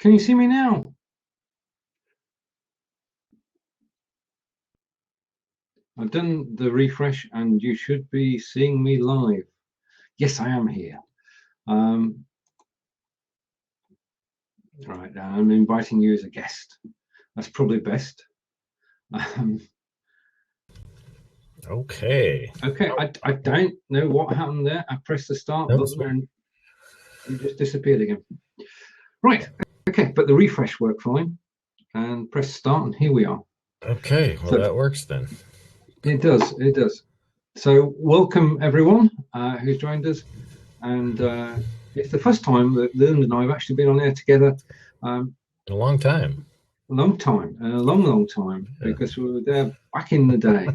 Can you see me now? I've done the refresh and you should be seeing me live. Yes, I am here. Right, I'm inviting you as a guest. That's probably best. Okay. Okay, I don't know what happened there. I pressed the start button and you just disappeared again. Right, okay, but the refresh worked fine. And press start and here we are. Okay, well, so that works then. It does, it does. So welcome everyone who's joined us. And it's the first time that Leland and I have actually been on air together. A long time. A long time, a long time, yeah. Because we were there back in the day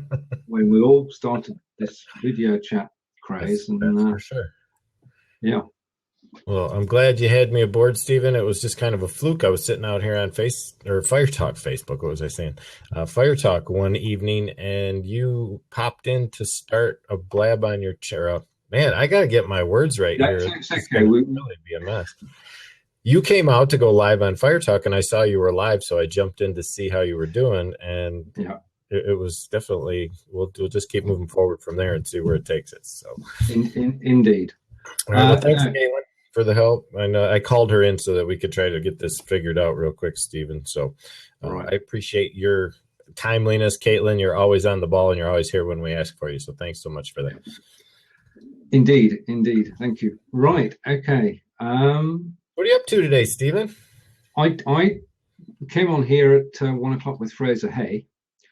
when we all started this video chat craze. That's for sure. Yeah. Well, I'm glad you had me aboard, Stephen. It was just kind of a fluke. I was sitting out here on FireTalk Facebook. What was I saying? FireTalk one evening, and you popped in to start a blab on your chair. Man, I got to get my words right here. It's okay. Really be a mess. You came out to go live on FireTalk, and I saw you were live, so I jumped in to see how you were doing, and yeah, it was definitely. We'll just keep moving forward from there and see where it takes us. So, indeed. All right, well, thanks, Caitlin, for the help. I called her in so that we could try to get this figured out real quick, Stephen. So, right. I appreciate your timeliness, Caitlin. You're always on the ball, and you're always here when we ask for you. So, thanks so much for that. Indeed. Thank you. Right. Okay. What are you up to today, Stephen? I came on here at 1 o'clock with Fraser Hay.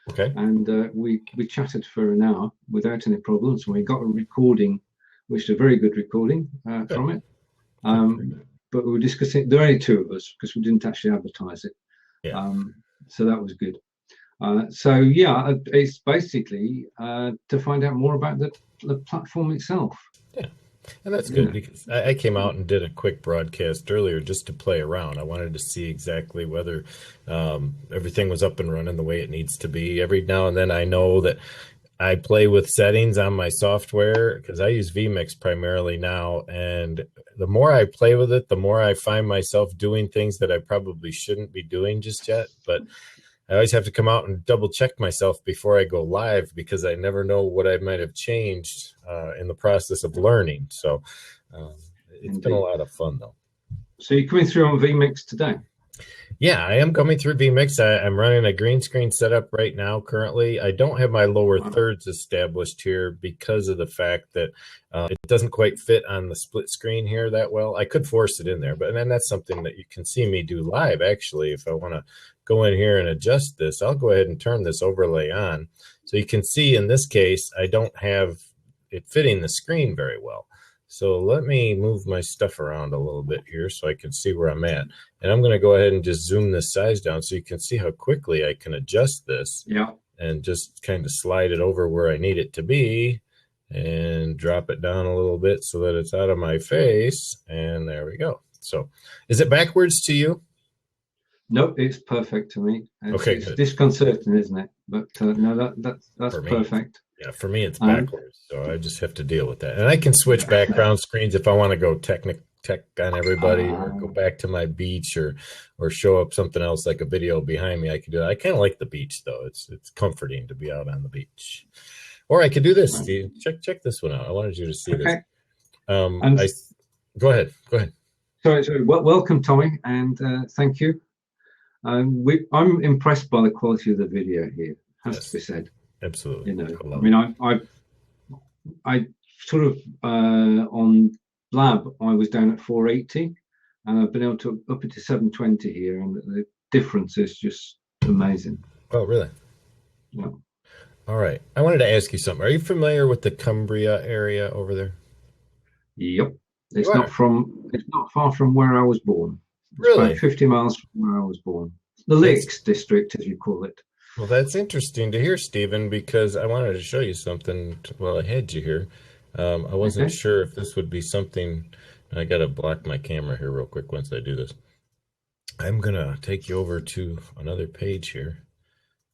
Okay. And we chatted for an hour without any problems. We got a recording, which is a very good recording from it. But we were discussing. There are only two of us because we didn't actually advertise it. Yeah. So that was good. So yeah, it's basically to find out more about the platform itself. Yeah, and that's good because I came out and did a quick broadcast earlier just to play around. I wanted to see exactly whether everything was up and running the way it needs to be. Every now and then I know that I play with settings on my software because I use vMix primarily now. And the more I play with it, the more I find myself doing things that I probably shouldn't be doing just yet. But I always have to come out and double check myself before I go live because I never know what I might have changed in the process of learning. So it's been a lot of fun, though. So you're coming through on vMix today? Yeah, I am coming through vMix. I'm running a green screen setup right now currently. I don't have my lower thirds established here because of the fact that it doesn't quite fit on the split screen here that well. I could force it in there, but then that's something that you can see me do live, actually. If I want to go in here and adjust this, I'll go ahead and turn this overlay on. So you can see in this case, I don't have it fitting the screen very well. So let me move my stuff around a little bit here so I can see where I'm at. And I'm going to go ahead and just zoom this size down so you can see how quickly I can adjust this. Yeah. And just kind of slide it over where I need it to be and drop it down a little bit so that it's out of my face. And there we go. So is it backwards to you? Nope, it's perfect to me. It's disconcerting, isn't it? But no, that's perfect. Yeah, for me it's backwards, so I just have to deal with that. And I can switch background screens if I want to go tech on everybody, or go back to my beach, or show up something else like a video behind me. I can do that. I kind of like the beach though; it's comforting to be out on the beach. Or I could do this, Steve. Check this one out. I wanted you to see this. Go ahead. Sorry. Welcome, Tommy, and thank you. I'm impressed by the quality of the video here. Has to be said. Absolutely. I mean, I sort of on Lab I was down at 480, and I've been able to up it to 720 here, and the difference is just amazing. Oh, really? Yeah. All right. I wanted to ask you something. Are you familiar with the Cumbria area over there? Yep. It's not far from where I was born. It's really? About 50 miles from where I was born. The Lakes District, as you call it. Well, that's interesting to hear, Stephen, because I wanted to show you something while I had you here. I wasn't sure if this would be something. I got to block my camera here real quick once I do this. I'm going to take you over to another page here.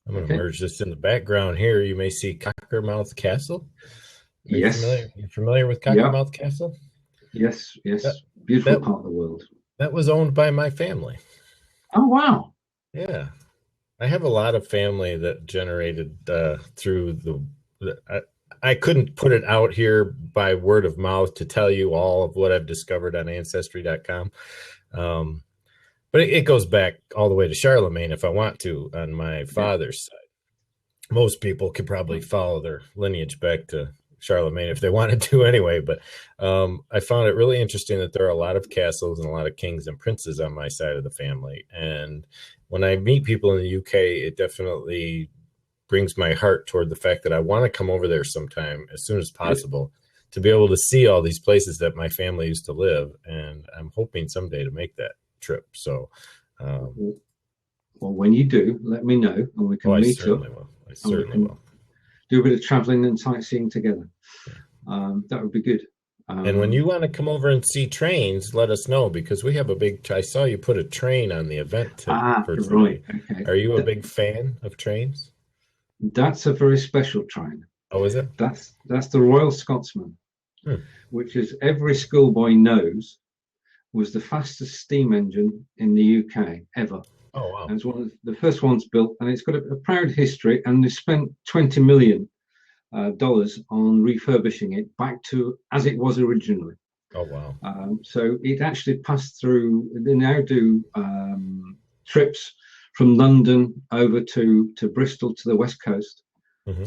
I'm going to merge this in the background here. You may see Cockermouth Castle. Yes. You familiar with Cockermouth Castle? Yes. Beautiful part of the world. That was owned by my family. Oh, wow. Yeah. I have a lot of family that generated through I couldn't put it out here by word of mouth to tell you all of what I've discovered on Ancestry.com. But it goes back all the way to Charlemagne if I want to on my Yeah. father's side. Most people could probably follow their lineage back to Charlemagne if they wanted to anyway. But I found it really interesting that there are a lot of castles and a lot of kings and princes on my side of the family. And when I meet people in the UK, it definitely brings my heart toward the fact that I want to come over there sometime as soon as possible to be able to see all these places that my family used to live. And I'm hoping someday to make that trip. So, Well, when you do, let me know, and we can I meet up. certainly will. I certainly will. Do a bit of traveling and sightseeing together. That would be good. And when you want to come over and see trains, let us know, because we have a big. I saw you put a train on the event for today. Right. Okay. Are you a big fan of trains? That's a very special train. Oh, is it? That's the Royal Scotsman, which, as every schoolboy knows, was the fastest steam engine in the UK ever. Oh, wow. And it's one of the first ones built, and it's got a proud history, and they spent $20 million on refurbishing it back to as it was originally. Oh, wow. So it actually passed through, they now do trips from London over to Bristol to the West Coast.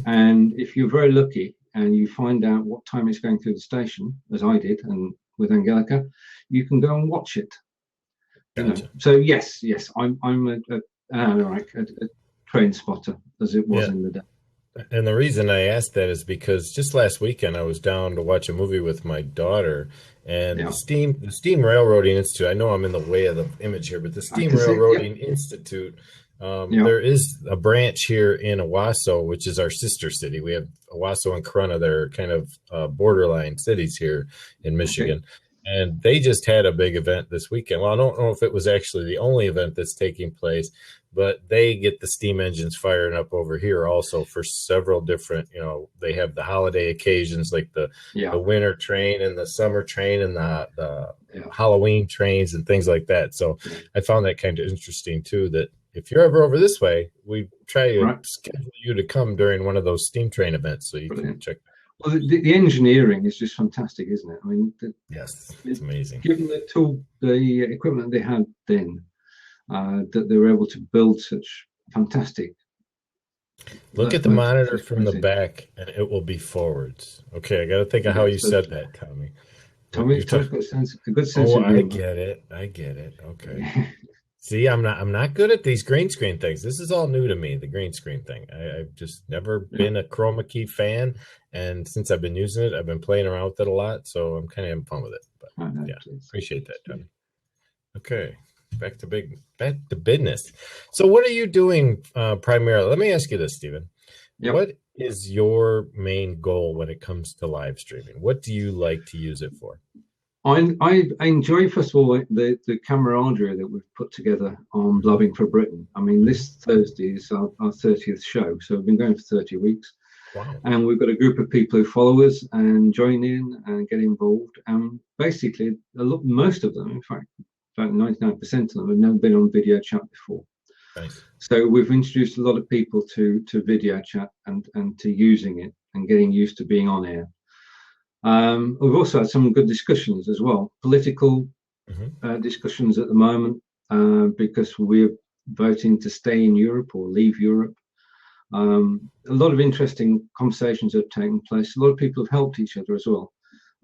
And if you're very lucky and you find out what time it's going through the station, as I did, and with Angelica, you can go and watch it. Gotcha. So yes, I'm a train spotter, as it was in the day. And the reason I asked that is because just last weekend I was down to watch a movie with my daughter, and the Steam Railroading Institute. I know I'm in the way of the image here, but the Steam Railroading Institute. There is a branch here in Owasso, which is our sister city. We have Owasso and Corunna. They're kind of borderline cities here in Michigan. And they just had a big event this weekend. Well, I don't know if it was actually the only event that's taking place, but they get the steam engines firing up over here also for several different, they have the holiday occasions like the winter train and the summer train and the Halloween trains and things like that. So I found that kind of interesting too, that if you're ever over this way, we try to schedule you to come during one of those steam train events so you can check that. Well, the engineering is just fantastic, isn't it? I mean, yes, it's amazing. Given the equipment they had then, that they were able to build such fantastic. Look at the monitor from the back, and it will be forwards. Okay, I got to think of how you said that, Tommy. Tommy's got a good sense of humor. I get it. Okay. See, I'm not good at these green screen things. This is all new to me, the green screen thing. I've just never been a chroma key fan, and since I've been using it, I've been playing around with it a lot, so I'm kind of having fun with it. But appreciate that, Tommy. Okay, back to business. So, what are you doing primarily? Let me ask you this, Stephen. Yep. What is your main goal when it comes to live streaming? What do you like to use it for? I enjoy, first of all, the camaraderie that we've put together on Blabbing for Britain. I mean, this Thursday is our 30th show, so we've been going for 30 weeks. Wow. And we've got a group of people who follow us and join in and get involved. And basically, most of them, in fact, about 99% of them have never been on video chat before. Nice. So we've introduced a lot of people to video chat and to using it and getting used to being on air. We've also had some good discussions as well, political discussions at the moment, because we're voting to stay in Europe or leave Europe. A lot of interesting conversations have taken place. A lot of people have helped each other as well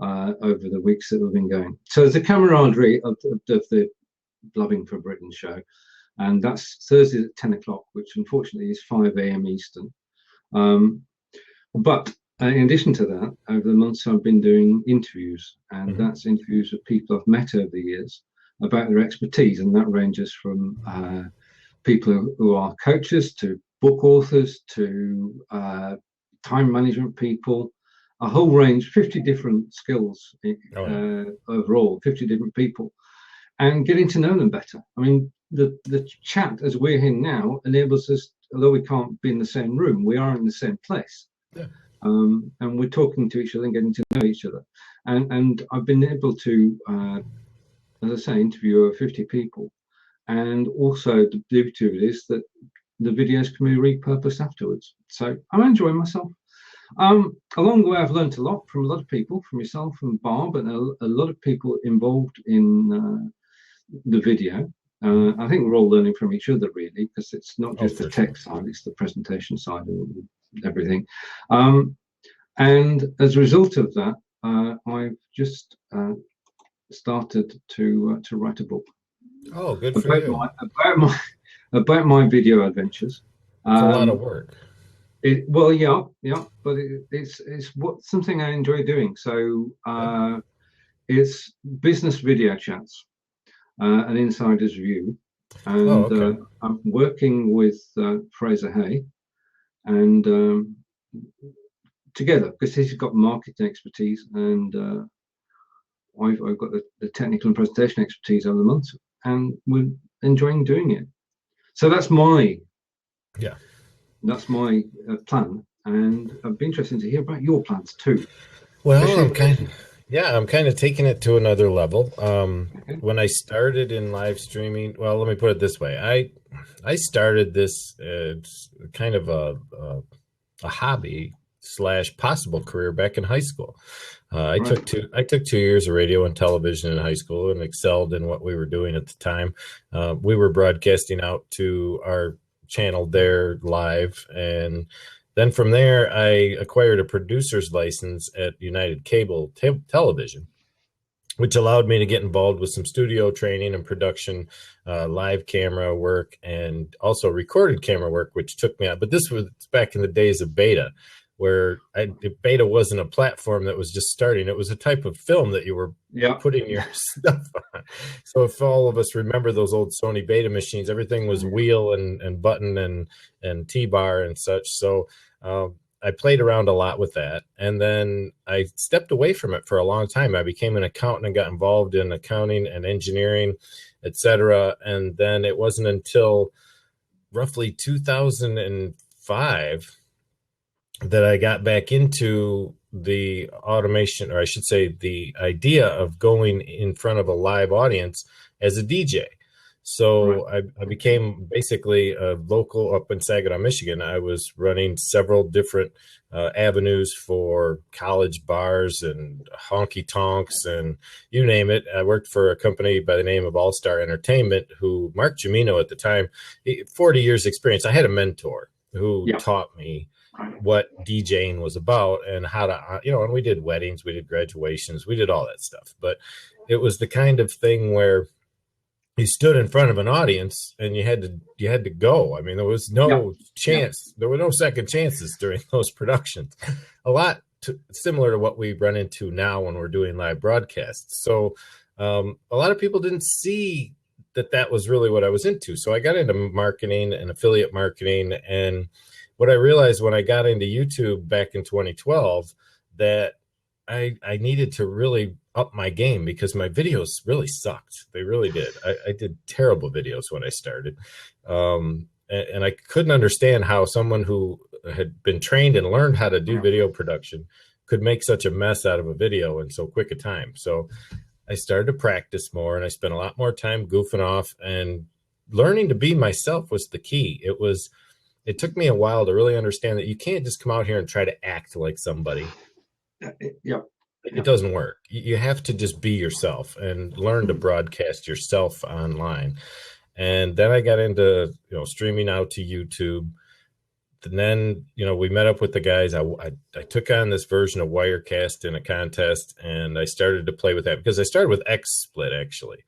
over the weeks that we've been going. So there's a camaraderie of the Blabbing for Britain show, and that's Thursday at 10 o'clock, which unfortunately is 5 a.m. Eastern. But in addition to that, over the months I've been doing interviews, and that's interviews with people I've met over the years about their expertise, and that ranges from people who are coaches to book authors to time management people, a whole range, 50 different skills overall, 50 different people, and getting to know them better. I mean, the chat as we're here now enables us, although we can't be in the same room, we are in the same place. Yeah. And we're talking to each other and getting to know each other. And I've been able to, as I say, interview over 50 people and also the beauty of it is that the videos can be repurposed afterwards. So I'm enjoying myself. Along the way, I've learned a lot from a lot of people, from yourself and Barb, and a lot of people involved in the video. I think we're all learning from each other, really, because it's not just the tech side, it's the presentation side and everything. And as a result of that, I've just started to write a book. Oh, good for you. About my video adventures. It's a lot of work. Well, yeah, but it's something I enjoy doing. So it's business video chats, an insider's view, and I'm working with Fraser Hay, and together, because he's got marketing expertise, and I've got the technical and presentation expertise over the months, and we're enjoying doing it. So that's my plan, and I'd be interested to hear about your plans too. Well, I'm kind of taking it to another level. When I started in live streaming, well, let me put it this way: I started this kind of a hobby / possible career back in high school. I took 2 years of radio and television in high school and excelled in what we were doing at the time. We were broadcasting out to our channel there live, and then from there I acquired a producer's license at United Cable Television, which allowed me to get involved with some studio training and production, live camera work, and also recorded camera work, which took me out. But this was back in the days of beta, where beta wasn't a platform that was just starting. It was a type of film that you were putting your stuff on. So if all of us remember those old Sony beta machines, everything was wheel and button and T-bar and such. So I played around a lot with that. And then I stepped away from it for a long time. I became an accountant and got involved in accounting and engineering, etc. And then it wasn't until roughly 2005 that I got back into the automation, or I should say the idea of going in front of a live audience as a DJ. So I became basically a local up in Saginaw, Michigan. I was running several different avenues for college bars and honky tonks and you name it. I worked for a company by the name of All Star Entertainment, who Mark Gimino at the time, 40 years experience. I had a mentor who taught me what DJing was about and how to, and we did weddings, we did graduations, we did all that stuff. But it was the kind of thing where you stood in front of an audience and you had to go. I mean, there was no chance. There were no second chances during those productions. A lot similar to what we run into now when we're doing live broadcasts. So a lot of people didn't see that was really what I was into. So I got into marketing and affiliate marketing, and what I realized when I got into YouTube back in 2012, that I needed to really up my game because my videos really sucked. They really did. I did terrible videos when I started. And I couldn't understand how someone who had been trained and learned how to do video production could make such a mess out of a video in so quick a time. So I started to practice more, and I spent a lot more time goofing off, and learning to be myself was the key. It took me a while to really understand that you can't just come out here and try to act like somebody. It doesn't work. You have to just be yourself and learn to broadcast yourself online. And then I got into, streaming out to YouTube. And then, we met up with the guys. I took on this version of Wirecast in a contest, and I started to play with that because I started with XSplit actually.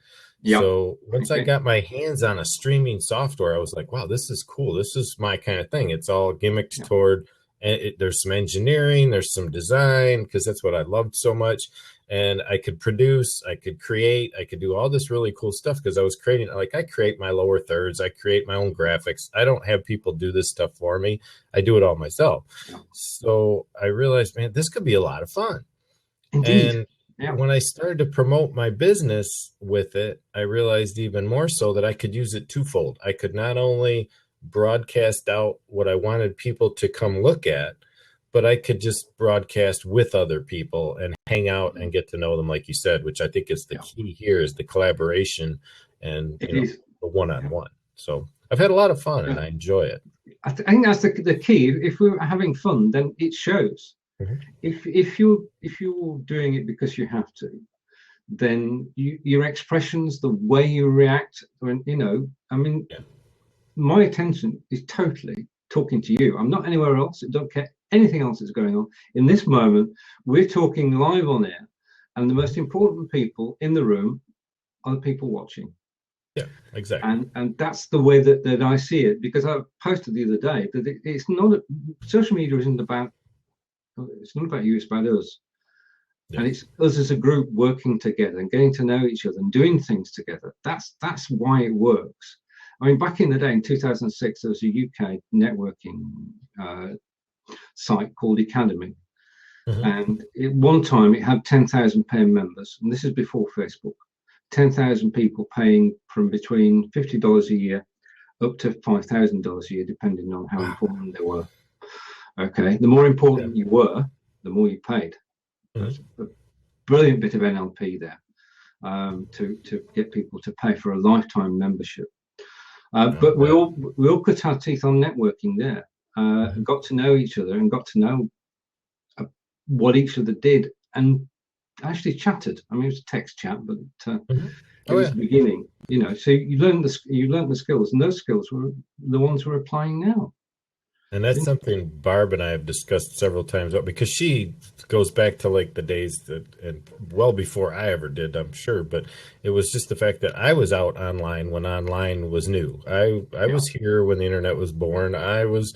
So once I got my hands on a streaming software, I was like, wow, this is cool. This is my kind of thing. It's all gimmicked toward, and there's some engineering, there's some design, because that's what I loved so much. And I could produce, I could create, I could do all this really cool stuff because I was creating, I create my lower thirds, I create my own graphics. I don't have people do this stuff for me. I do it all myself. So I realized, man, this could be a lot of fun. Indeed. And when I started to promote my business with it, I realized even more so that I could use it twofold. I could not only broadcast out what I wanted people to come look at, but I could just broadcast with other people and hang out and get to know them, like you said, which I think is the key here, is the collaboration and the one-on-one. So I've had a lot of fun and I enjoy it. I think that's the key. If we're having fun, then it shows. Mm-hmm. If you're doing it because you have to, then your expressions, the way you react, when my attention is totally talking to you. I'm not anywhere else. I don't care anything else that's going on. In this moment, we're talking live on air, and the most important people in the room are the people watching. Yeah, exactly. And that's the way that I see it, because I posted the other day that it's not social media isn't about, it's not about you, it's about us. Yeah. And it's us as a group working together and getting to know each other and doing things together. That's why it works. I mean, back in the day, in 2006, there was a UK networking site called Academy. Mm-hmm. And at one time, it had 10,000 paying members. And this is before Facebook. 10,000 people paying from between $50 a year up to $5,000 a year, depending on how important they were. Okay. The more important you were, the more you paid. Mm-hmm. That's a brilliant bit of NLP there to get people to pay for a lifetime membership. But we all cut our teeth on networking there, got to know each other and got to know what each other did, and actually chatted. I mean, it was a text chat, but it was the beginning. So you learned the skills, and those skills were the ones we're applying now. And that's something Barb and I have discussed several times, because she goes back to like the days and well before I ever did, I'm sure. But it was just the fact that I was out online when online was new. I was here when the internet was born. I was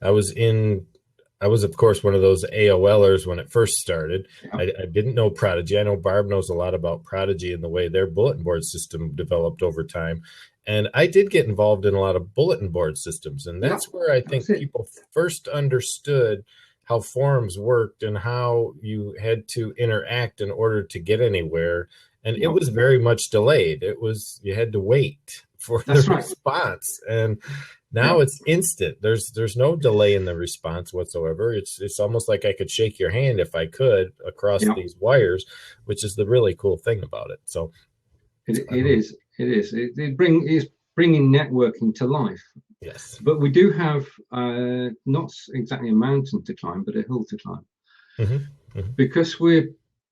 of course one of those AOLers when it first started. Yeah. I didn't know Prodigy. I know Barb knows a lot about Prodigy and the way their bulletin board system developed over time. And I did get involved in a lot of bulletin board systems. And that's where I think people first understood how forums worked and how you had to interact in order to get anywhere. And it was very much delayed. You had to wait for the response. And now it's instant. There's no delay in the response whatsoever. It's almost like I could shake your hand if I could across these wires, which is the really cool thing about it. So it is. It's bringing networking to life. Yes. But we do have not exactly a mountain to climb, but a hill to climb. Mm-hmm. Mm-hmm. Because we're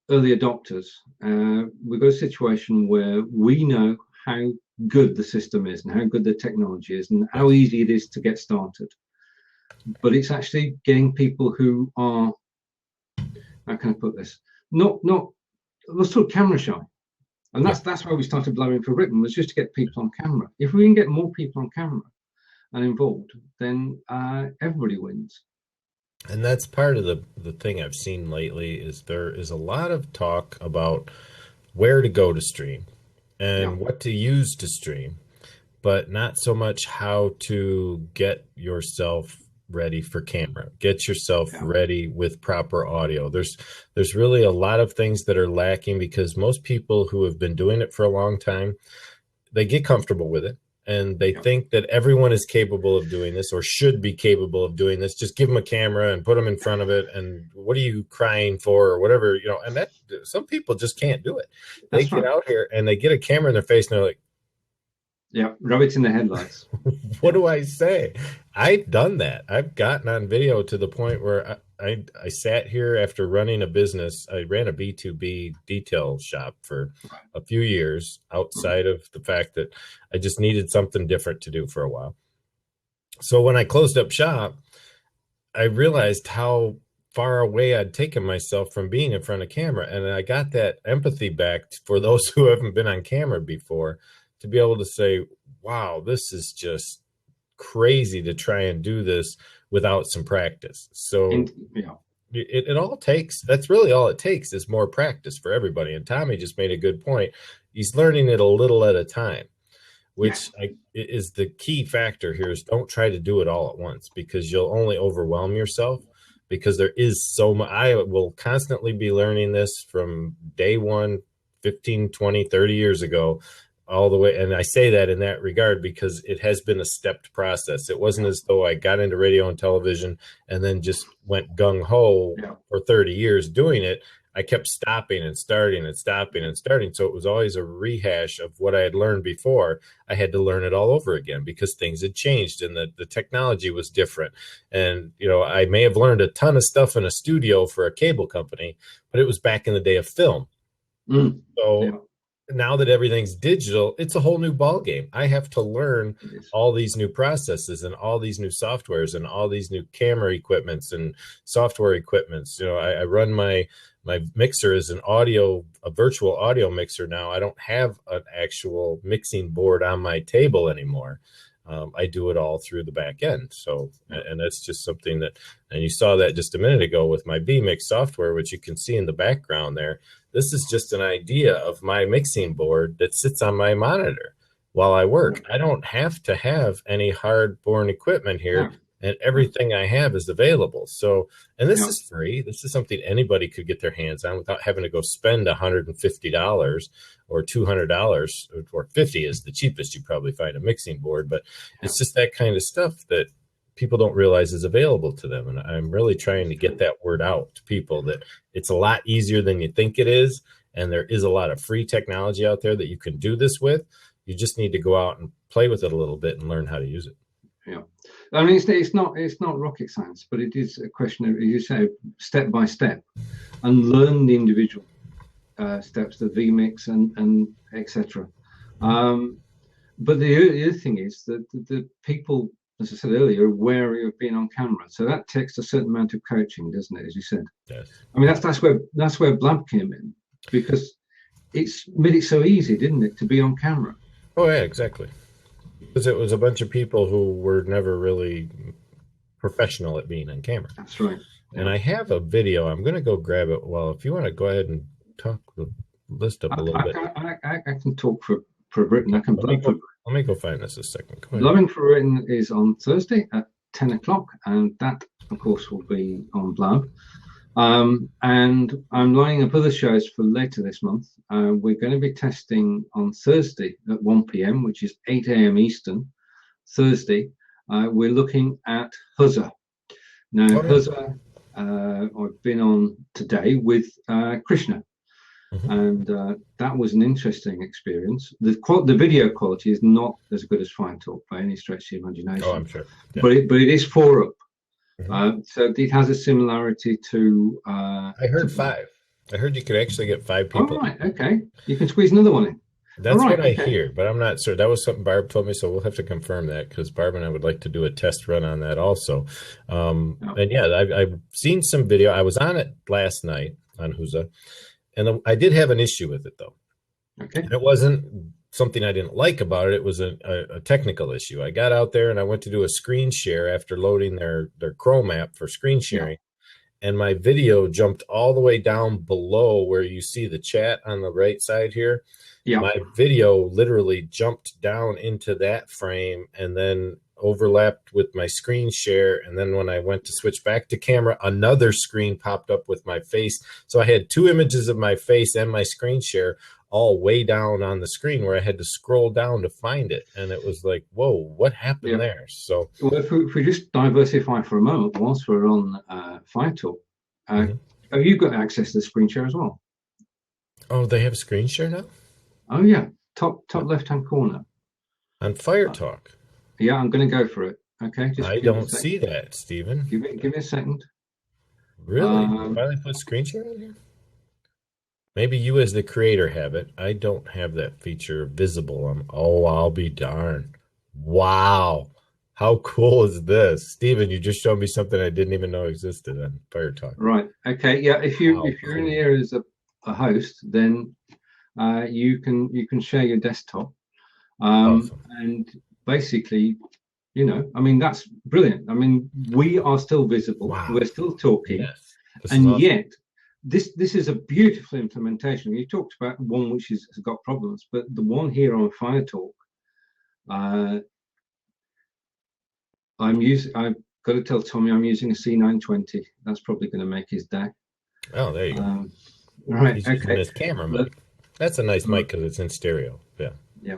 early adopters, we've got a situation where we know how good the system is and how good the technology is and how easy it is to get started. But it's actually getting people who are, how can I put this? Not let's talk camera shy. And that's why we started Blowing for Britain, was just to get people on camera. If we can get more people on camera and involved, then everybody wins. And that's part of the thing I've seen lately is there is a lot of talk about where to go to stream and what to use to stream, but not so much how to get yourself ready for camera, get yourself ready with proper audio. There's really a lot of things that are lacking because most people who have been doing it for a long time, they get comfortable with it and they think that everyone is capable of doing this or should be capable of doing this. Just give them a camera and put them in front of it. And what are you crying for or whatever, and that some people just can't do it. They get out here and they get a camera in their face and they're like, rabbits in the headlights. What do I say? I've done that. I've gotten on video to the point where I sat here after running a business. I ran a B2B detail shop for a few years outside of the fact that I just needed something different to do for a while. So when I closed up shop, I realized how far away I'd taken myself from being in front of camera. And I got that empathy back for those who haven't been on camera before, to be able to say, wow, this is just crazy to try and do this without some practice. So it all takes, that's really all it takes is more practice for everybody. And Tommy just made a good point. He's learning it a little at a time, which is the key factor here is don't try to do it all at once because you'll only overwhelm yourself because there is so much. I will constantly be learning this from day one, 15, 20, 30 years ago. All the way. And I say that in that regard because it has been a stepped process. It wasn't as though I got into radio and television and then just went gung ho for 30 years doing it. I kept stopping and starting and stopping and starting. So it was always a rehash of what I had learned before. I had to learn it all over again because things had changed and the technology was different. And, I may have learned a ton of stuff in a studio for a cable company, but it was back in the day of film. So now that everything's digital, it's a whole new ball game. I have to learn all these new processes and all these new softwares and all these new camera equipments and software equipments. I run my mixer as a virtual audio mixer now. I don't have an actual mixing board on my table anymore. I do it all through the back end. So, and that's just something and you saw that just a minute ago with my vMix software, which you can see in the background there. This is just an idea of my mixing board that sits on my monitor while I work. I don't have to have any hard-born equipment here, and everything I have is available. So, and this is free. This is something anybody could get their hands on without having to go spend $150 or $200, or $50 is the cheapest you probably find a mixing board. But it's just that kind of stuff that people don't realize is available to them. And I'm really trying to get that word out to people that it's a lot easier than you think it is. And there is a lot of free technology out there that you can do this with. You just need to go out and play with it a little bit and learn how to use it. Yeah. I mean, it's not rocket science, but it is a question of, as you say, step by step, and learn the individual steps, the vMix and etc. But the other thing is that the people, as I said earlier, are wary of being on camera. So that takes a certain amount of coaching, doesn't it? As you said. Yes. I mean, that's where Blab came in, because it's made it so easy, didn't it, to be on camera? Oh yeah, exactly. Because it was a bunch of people who were never really professional at being on camera. That's right. And I have a video. I'm going to go grab it. Well, if you want to go ahead and talk the list up a little bit. I can talk for Britain. I can blab for. Let me go find this a second. Blubbing for Britain is on Thursday at 10 o'clock, and that, of course, will be on Blab. And I'm lining up other shows for later this month. We're going to be testing on Thursday at 1 p.m., which is 8 a.m. Eastern. Thursday, we're looking at Huzza. Now, Huzza, I've been on today with Krishna. And that was an interesting experience. The video quality is not as good as FireTalk by any stretch of the imagination. Oh, I'm sure. Yeah. But it is 4-up. So it has a similarity to. I heard 5. I heard you could actually get 5 people. Oh, right. Okay. You can squeeze another one in. That's what I hear, but I'm not sure. That was something Barb told me, so we'll have to confirm that, because Barb and I would like to do a test run on that also. And yeah, I've seen some video. I was on it last night on Huzza, and I did have an issue with it, though. Okay. And it wasn't something I didn't like about it. It was a technical issue. I got out there and I went to do a screen share after loading their Chrome app for screen sharing. And my video jumped all the way down below where you see the chat on the right side here. Yeah. My video literally jumped down into that frame and then overlapped with my screen share. And then when I went to switch back to camera, another screen popped up with my face. So I had 2 images of my face and my screen share all way down on the screen, where I had to scroll down to find it. And it was like, whoa, what happened there? So, well, if we just diversify for a moment, whilst we're on FireTalk, have you got access to the screen share as well? Oh, they have screen share now? Oh, yeah. Top left-hand corner. On FireTalk. Yeah, I'm going to go for it. Okay. I don't see that, Stephen. Give me a second. Really? You finally put screen share on here? Maybe you as the creator have it. I don't have that feature visible. I'll be darned. Wow. How cool is this? Stephen, you just showed me something I didn't even know existed on FireTalk. Right. Okay. Yeah. If you're in here as a host, then you can share your desktop. Awesome. And basically, I mean, that's brilliant. I mean, we are still visible. Wow. We're still talking. Yes. And awesome. Yet, this is a beautiful implementation. You talked about one which has got problems, but the one here on FireTalk, I've got to tell Tommy I'm using a C920. That's probably going to make his day. Oh, there you go. Right. He's using his camera mic. That's a nice mic because it's in stereo. Yeah. Yeah.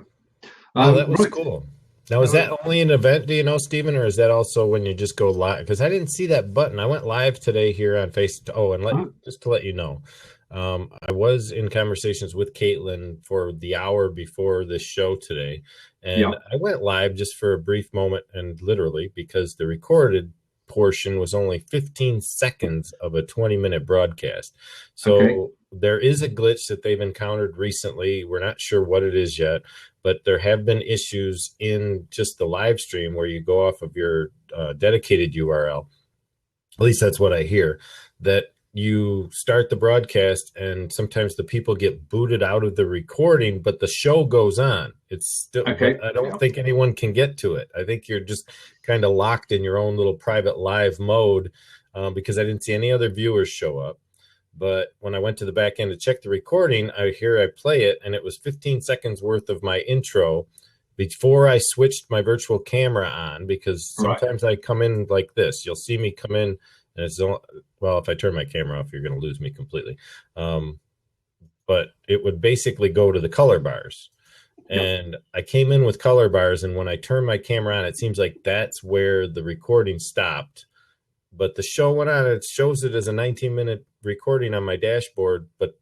Oh, that was cool. Now, is that only an event, do you know, Stephen, or is that also when you just go live? Because I didn't see that button. I went live today here on Facebook. Oh, and just to let you know, I was in conversations with Caitlin for the hour before this show today, and Yeah. I went live just for a brief moment, and literally because the recorded portion was only 15 seconds of a 20-minute broadcast. Okay. So there is a glitch that they've encountered recently. We're not sure what it is yet, but there have been issues in just the live stream where you go off of your dedicated URL. At least that's what I hear, that you start the broadcast and sometimes the people get booted out of the recording, but the show goes on. It's still, Okay. but I don't think anyone can get to it. I think you're just kind of locked in your own little private live mode, because I didn't see any other viewers show up. But when I went to the back end to check the recording, I play it, and it was 15 seconds worth of my intro before I switched my virtual camera on, because sometimes I come in like this. You'll see me come in, and it's, well, if I turn my camera off, you're going to lose me completely. But it would basically go to the color bars. And I came in with color bars, and when I turned my camera on, it seems like that's where the recording stopped. But the show went on. It shows it as a 19-minute recording on my dashboard, but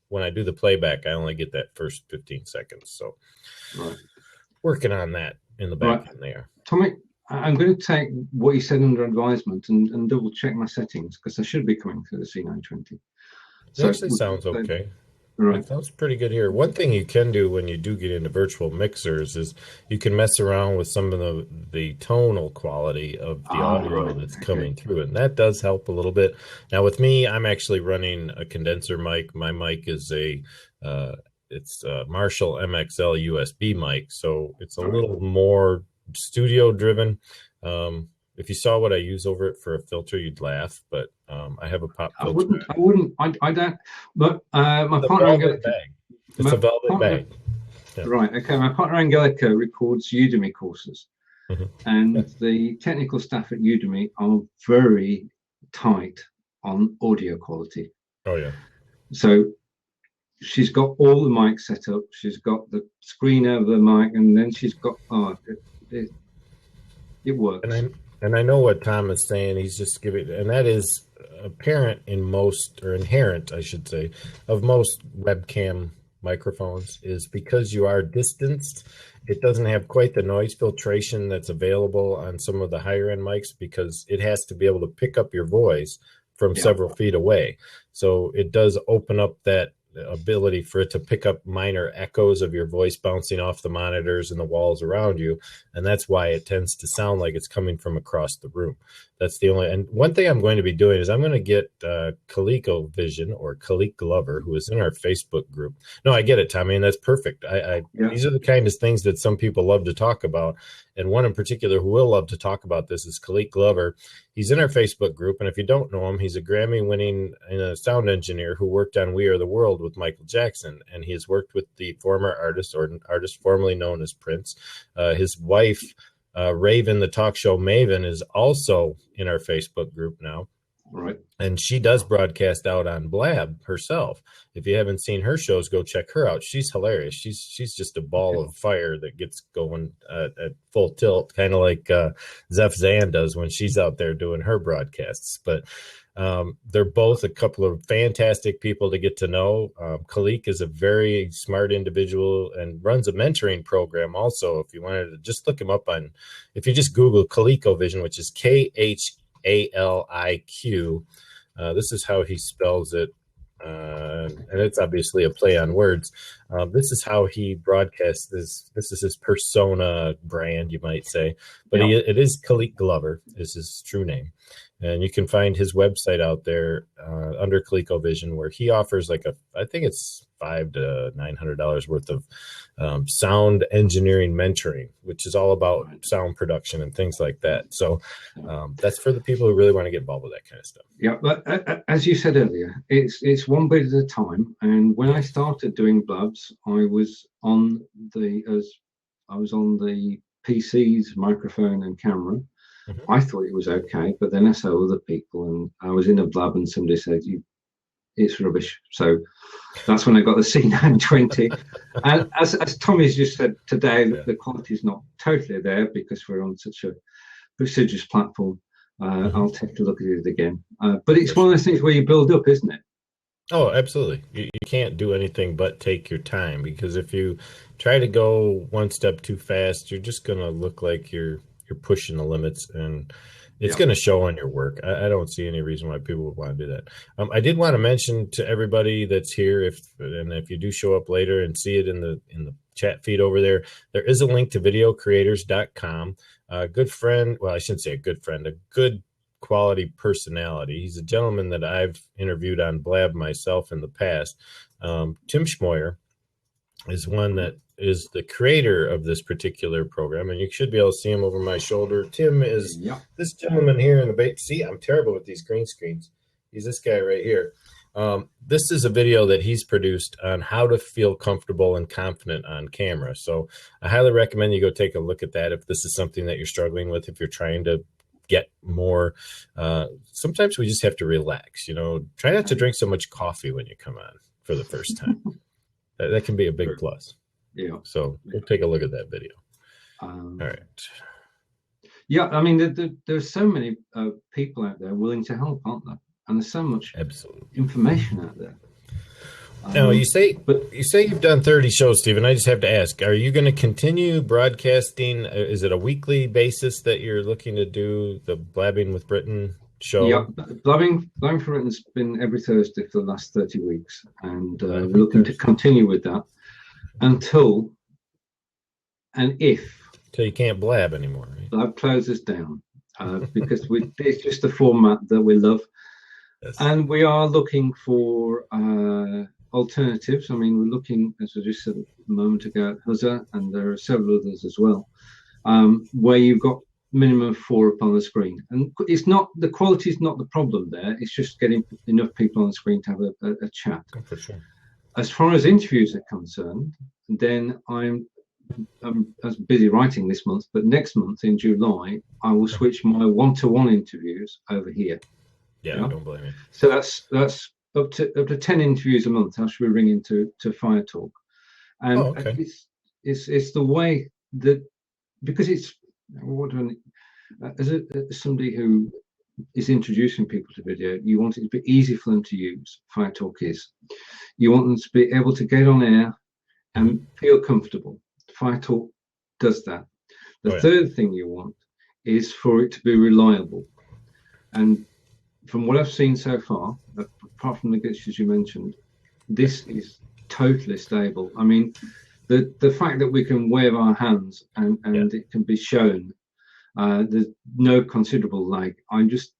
when I do the playback, I only get that first 15 seconds. So working on that in the back end there. Tommy, I'm going to take what you said under advisement and double check my settings, because I should be coming through the C920. So it actually sounds okay. Right. It sounds pretty good here. One thing you can do when you do get into virtual mixers is you can mess around with some of the tonal quality of the audio that's coming through, and that does help a little bit. Now with me, I'm actually running a condenser mic. My mic is it's a Marshall MXL USB mic, so it's a little more studio driven. If you saw what I use over it for a filter, you'd laugh, but I have a pop filter. I don't, but my partner Angelica. It's a velvet bag. Yeah. Right, okay. My partner Angelica records Udemy courses, and the technical staff at Udemy are very tight on audio quality. Oh, yeah. So she's got all the mics set up. She's got the screen over the mic, and then she's got, it works. And I know what Tom is saying. He's just giving, and that is apparent in most, or inherent, I should say, of most webcam microphones, is because you are distanced, it doesn't have quite the noise filtration that's available on some of the higher end mics, because it has to be able to pick up your voice from several feet away. So it does open up that ability for it to pick up minor echoes of your voice bouncing off the monitors and the walls around you, and that's why it tends to sound like it's coming from across the room. That's the only. And one thing I'm going to be doing is I'm going to get ColecoVision, or Kalik Glover, who is in our Facebook group. No, I get it, Tommy, and that's perfect. These are the kind of things that some people love to talk about, and one in particular who will love to talk about this is Kalik Glover. He's in our Facebook group, and if you don't know him, he's a Grammy-winning sound engineer who worked on We Are the World with Michael Jackson, and he has worked with the former artist, or artist formerly known as Prince. His wife, Raven, the talk show Maven, is also in our Facebook group now. Right. And she does broadcast out on Blab herself. If you haven't seen her shows, go check her out. She's hilarious. She's just a ball of fire that gets going at full tilt, kind of like Zeph Zan does when she's out there doing her broadcasts. But they're both a couple of fantastic people to get to know. Kalik is a very smart individual and runs a mentoring program also. If you wanted to just look him up if you just Google ColecoVision, which is KHALIQ. This is how he spells it. And it's obviously a play on words. This is how he broadcasts this. This is his persona brand, you might say. But it is Kalik Glover is his true name. And you can find his website out there under ColecoVision, where he offers I think it's $500 to $900 worth of sound engineering mentoring, which is all about sound production and things like that. So that's for the people who really want to get involved with that kind of stuff. Yeah, but as you said earlier, it's one bit at a time. And when I started doing blabs, I was on the PC's microphone and camera. I thought it was okay, but then I saw other people, and I was in a blab, and somebody said, "It's rubbish." So that's when I got the C920. And as Tommy's just said today, the quality is not totally there because we're on such a prestigious platform. I'll take a look at it again. But it's one of those things where you build up, isn't it? Oh, absolutely. You can't do anything but take your time, because if you try to go one step too fast, you're just going to look like you're pushing the limits, and it's Yeah. going to show on your work. I don't see any reason why people would want to do that. I did want to mention to everybody that's here, if you do show up later and see it in the chat feed over there, there is a link to videocreators.com. A good friend, well, I shouldn't say a good friend, a good quality personality. He's a gentleman that I've interviewed on Blab myself in the past. Tim Schmoyer is one that is the creator of this particular program, and you should be able to see him over my shoulder. Tim is this gentleman here in the bait. See, I'm terrible with these green screens. He's this guy right here. This is a video that he's produced on how to feel comfortable and confident on camera. So I highly recommend you go take a look at that if this is something that you're struggling with, if you're trying to get more. Sometimes we just have to relax, try not to drink so much coffee when you come on for the first time. That can be a big plus. Yeah. So we'll take a look at that video. All right. Yeah, I mean, there's so many people out there willing to help, aren't there? And there's so much information out there. Now, you say you've done 30 shows, Stephen. I just have to ask, are you going to continue broadcasting? Is it a weekly basis that you're looking to do the Blabbing with Britain show? Yeah, Blabbing for Britain's been every Thursday for the last 30 weeks, and we're looking to continue with that until you can't blab anymore. Right? Blab closes down, because it's just a format that we love. Yes. And we are looking for alternatives. I mean, we're looking, as I just said a moment ago, at Huzza, and there are several others as well, where you've got minimum of 4 up on the screen. And it's not, the quality is not the problem there. It's just getting enough people on the screen to have a chat. Oh, for sure. As far as interviews are concerned, then I'm as busy writing this month, but next month in July, I will switch my one-to-one interviews over here. Yeah, don't blame me. So that's up to 10 interviews a month. I should be ringing to FireTalk, and it's the way that, because it's as somebody who is introducing people to video, you want it to be easy for them to use. FireTalk is. You want them to be able to get on air and feel comfortable. FireTalk does that. The third thing you want is for it to be reliable, and from what I've seen so far, apart from the glitches you mentioned, this is totally stable. I mean, the fact that we can wave our hands and it can be shown, there's no considerable lag. I'm just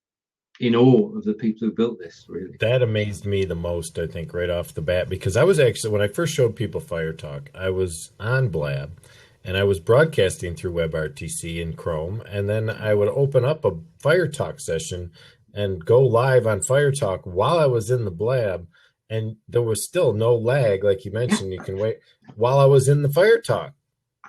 in awe of the people who built this, really. That amazed me the most, I think, right off the bat, because I was actually, when I first showed people FireTalk, I was on Blab, and I was broadcasting through WebRTC in Chrome, and then I would open up a FireTalk session and go live on FireTalk while I was in the Blab, and there was still no lag, like you mentioned. You can wait while I was in the FireTalk,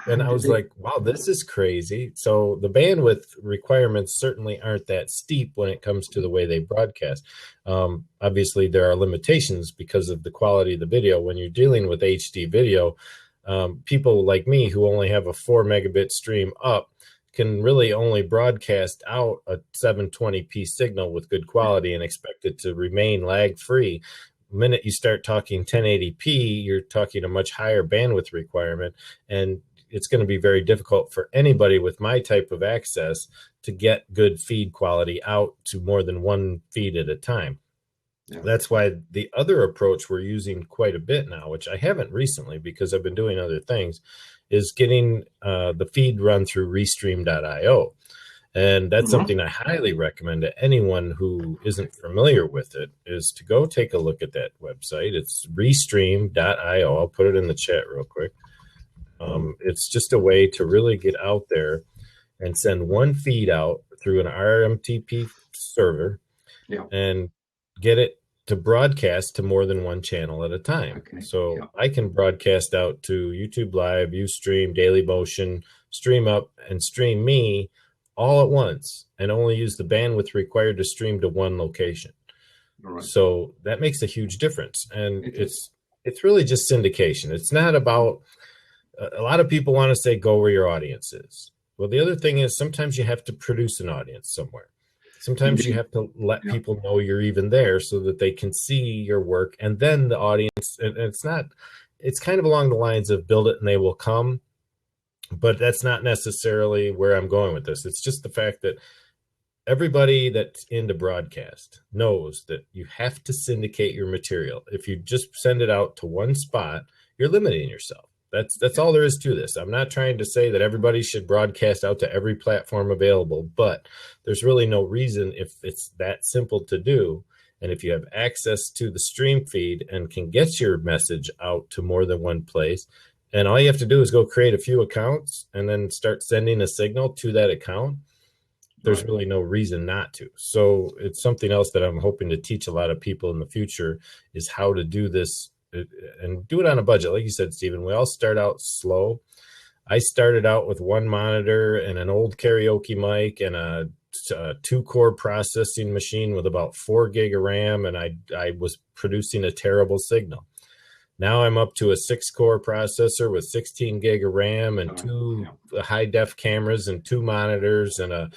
and I was like, wow, this is crazy. So the bandwidth requirements certainly aren't that steep when it comes to the way they broadcast. Obviously, there are limitations because of the quality of the video. When you're dealing with HD video, people like me who only have a 4 megabit stream up can really only broadcast out a 720p signal with good quality and expect it to remain lag-free. The minute you start talking 1080p, you're talking a much higher bandwidth requirement, and it's going to be very difficult for anybody with my type of access to get good feed quality out to more than one feed at a time. Yeah. That's why the other approach we're using quite a bit now, which I haven't recently because I've been doing other things, is getting the feed run through restream.io. And that's something I highly recommend to anyone who isn't familiar with it, is to go take a look at that website. It's restream.io. I'll put it in the chat real quick. It's just a way to really get out there and send one feed out through an RMTP server and get it to broadcast to more than one channel at a time. I can broadcast out to YouTube Live, Ustream, Daily Motion, Stream Up, and Stream Me all at once, and only use the bandwidth required to stream to one location. So that makes a huge difference. And it's really just syndication. It's not about, a lot of people want to say, go where your audience is. Well, the other thing is sometimes you have to produce an audience somewhere. Sometimes you have to let people know you're even there so that they can see your work. And then the audience, and it's kind of along the lines of build it and they will come. But that's not necessarily where I'm going with this. It's just the fact that everybody that's into broadcast knows that you have to syndicate your material. If you just send it out to one spot, you're limiting yourself. That's all there is to this. I'm not trying to say that everybody should broadcast out to every platform available, but there's really no reason if it's that simple to do. And if you have access to the stream feed and can get your message out to more than one place, and all you have to do is go create a few accounts and then start sending a signal to that account, there's really no reason not to. So it's something else that I'm hoping to teach a lot of people in the future is how to do this and do it on a budget. Like you said, Stephen, we all start out slow. I started out with one monitor and an old karaoke mic and a 2-core processing machine with about 4 gig of RAM, and I was producing a terrible signal. Now I'm up to a 6-core processor with 16 gig of RAM and 2 high-def cameras and 2 monitors and a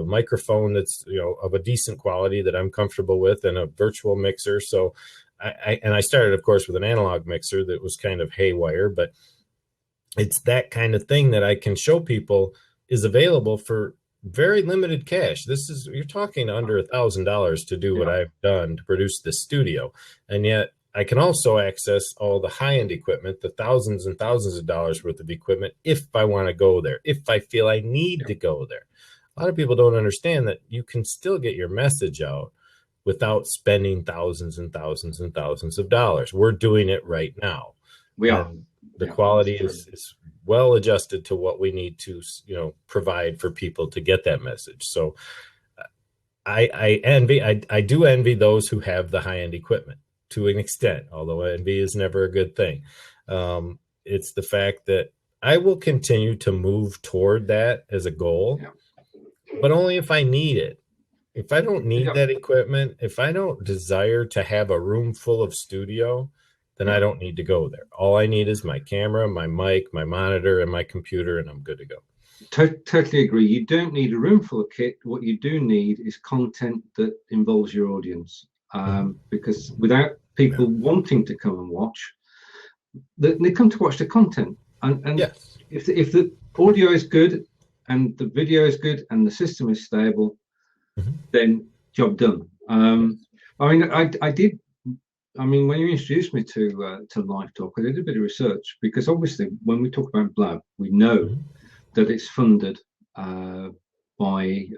microphone that's of a decent quality that I'm comfortable with and a virtual mixer. So I started, of course, with an analog mixer that was kind of haywire, but it's that kind of thing that I can show people is available for very limited cash. You're talking under $1,000 to do what I've done to produce this studio. And yet I can also access all the high-end equipment, the thousands and thousands of dollars worth of equipment, if I want to go there, if I feel I need to go there. A lot of people don't understand that you can still get your message out without spending thousands and thousands and thousands of dollars. We're doing it right now. We are. The quality is well adjusted to what we need to, provide for people to get that message. So I do envy those who have the high-end equipment to an extent, although envy is never a good thing. It's the fact that I will continue to move toward that as a goal, but only if I need it. If I don't need that equipment, if I don't desire to have a room full of studio, then I don't need to go there. All I need is my camera, my mic, my monitor, and my computer, and I'm good to go. Totally agree. You don't need a room full of kit. What you do need is content that involves your audience. Because without people wanting to come and watch, they come to watch the content. And if the audio is good and the video is good and the system is stable, then job done. When you introduced me to FireTalk, I did a bit of research because obviously when we talk about Blab, we know that it's funded by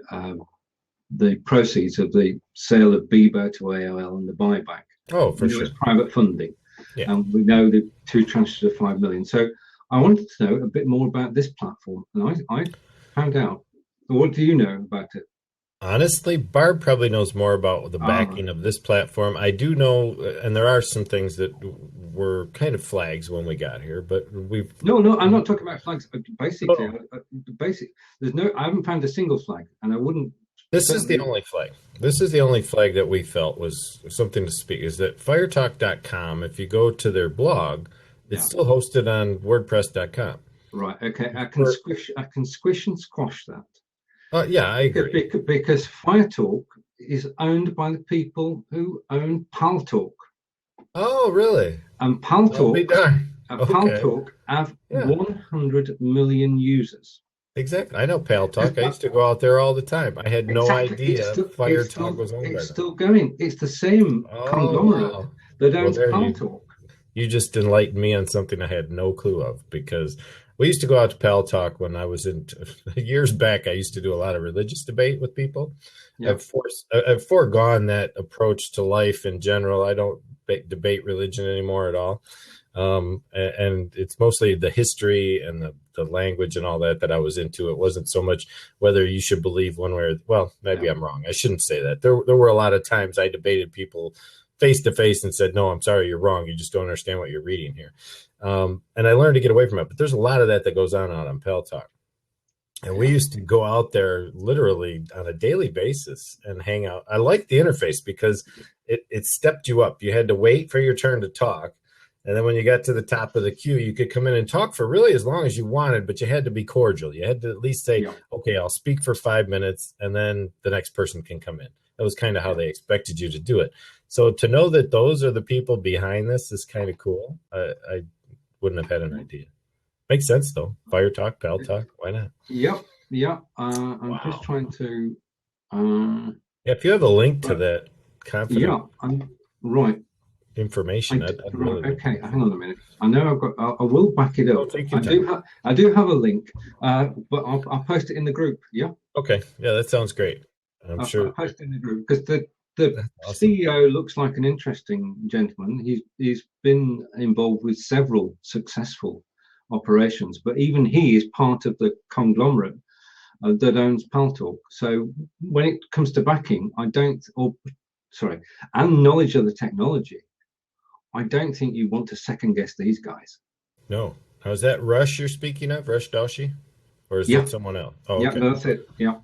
the proceeds of the sale of Bebo to AOL and the buyback. Oh, for sure. It's private funding. Yeah. And we know the 2 tranches of 5 million. So I wanted to know a bit more about this platform. And I found out. What do you know about it? Honestly, Barb probably knows more about the backing of this platform. I do know, and there are some things that were kind of flags when we got here, but we've... No, I'm not talking about flags. Basically, I haven't found a single flag, and I wouldn't... This is the only flag. This is the only flag that we felt was something to speak, is that FireTalk.com, if you go to their blog, it's still hosted on WordPress.com. Right, okay. I can squish and squash that. I agree. Because FireTalk is owned by the people who own PalTalk. Oh, really? And PalTalk have 100 million users. Exactly. I know PalTalk. I used to go out there all the time. I had no idea FireTalk was owned by them. It's still going. It's the same conglomerate that owns PalTalk. You just enlightened me on something I had no clue of, because we used to go out to FireTalk when I was years back. I used to do a lot of religious debate with people. Yep. I've foregone that approach to life in general. I don't debate religion anymore at all. And it's mostly the history and the language and all that I was into. It wasn't so much whether you should believe one way or, well, maybe I'm wrong. I shouldn't say that. There were a lot of times I debated people face to face and said, no, I'm sorry, you're wrong. You just don't understand what you're reading here. And I learned to get away from it, but there's a lot of that goes on out on FireTalk. And we used to go out there literally on a daily basis and hang out. I liked the interface because it stepped you up. You had to wait for your turn to talk. And then when you got to the top of the queue, you could come in and talk for really as long as you wanted, but you had to be cordial. You had to at least say, oh, okay, I'll speak for 5 minutes and then the next person can come in. That was kind of how they expected you to do it. So to know that those are the people behind this is kind of cool. I wouldn't have had an idea. Makes sense though. FireTalk, PalTalk, why not? Yep. I'm just trying to. If you have a link to that confident right. information, I'd really okay. Hang on a minute. I know I will back it up. I do have a link, but I'll post it in the group. Yeah. Okay. Yeah, that sounds great. I'm sure. I'll post it in the group because the awesome. CEO looks like an interesting gentleman. He's been involved with several successful operations, but even he is part of the conglomerate that owns PalTalk. So when it comes to backing, and knowledge of the technology, I don't think you want to second guess these guys. No. Now, is that Rush you're speaking of, Rush Doshi? Or is it someone else? Oh, okay. Yeah, that's it. Yeah.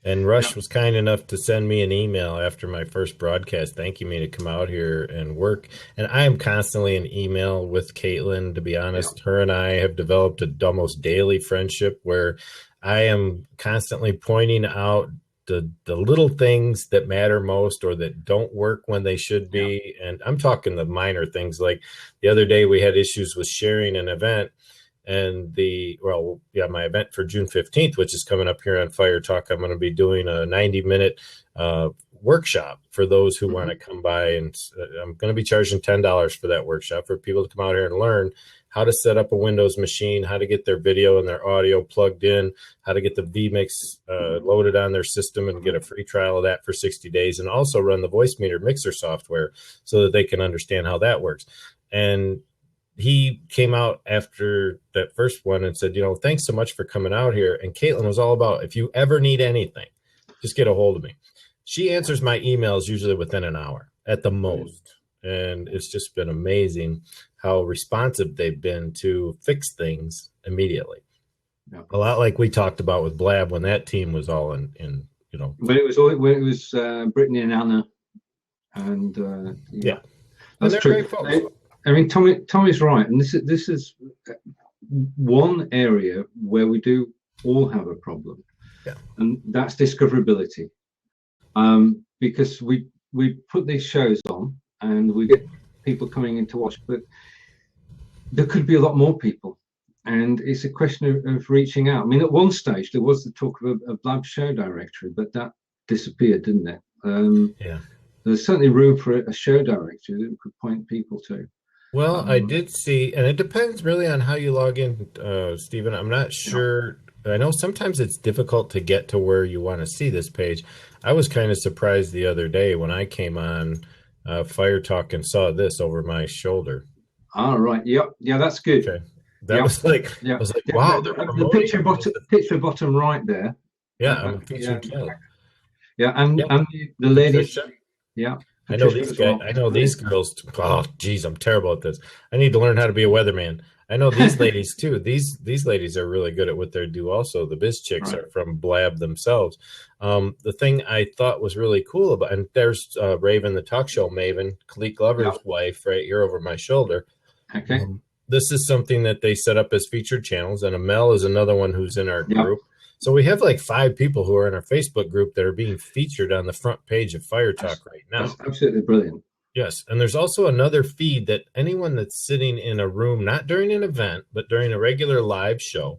And Rush was kind enough to send me an email after my first broadcast thanking me to come out here and work. And I am constantly in email with Caitlin, to be honest. Her and I have developed a almost daily friendship where I am constantly pointing out the little things that matter most or that don't work when they should be. And I'm talking the minor things. Like the other day we had issues with sharing an event. And my event for June 15th, which is coming up here on FireTalk, I'm going to be doing a 90-minute workshop for those who want to come by. And I'm going to be charging $10 for that workshop for people to come out here and learn how to set up a Windows machine, how to get their video and their audio plugged in, how to get the vMix loaded on their system and get a free trial of that for 60 days, and also run the Voicemeeter mixer software so that they can understand how that works. And he came out after that first one and said, thanks so much for coming out here. And Caitlin was all about, if you ever need anything, just get a hold of me. She answers my emails usually within an hour at the most. And it's just been amazing how responsive they've been to fix things immediately. Yeah. A lot like we talked about with Blab when that team was all in. When it was Brittany and Anna. And that's true. Great folks. I mean, Tommy's right, and this is one area where we do all have a problem, and that's discoverability. Because we put these shows on, and we get people coming in to watch, but there could be a lot more people, and it's a question of reaching out. I mean, at one stage there was the talk of a Blab show directory, but that disappeared, didn't it? There's certainly room for a show directory that we could point people to. Well, I did see, and it depends really on how you log in, Stephen. I'm not sure. I know sometimes it's difficult to get to where you want to see this page. I was kind of surprised the other day when I came on FireTalk and saw this over my shoulder. All right. Yep. Yeah, that's good. Okay. That was like, I was like, wow. The picture bottom right there. Yeah, I'm featured. Yeah, and the lady. Yeah. I know these guys. I know these girls. Oh, geez, I'm terrible at this. I need to learn how to be a weatherman. I know these ladies too. These ladies are really good at what they do. Also, the biz chicks are from Blab themselves. The thing I thought was really cool about, and there's Raven, the talk show maven, Kalik Glover's wife, right here over my shoulder. Okay. This is something that they set up as featured channels, and Amel is another one who's in our group. So we have like 5 people who are in our Facebook group that are being featured on the front page of FireTalk right now. That's absolutely brilliant. Yes, and there's also another feed that anyone that's sitting in a room, not during an event, but during a regular live show,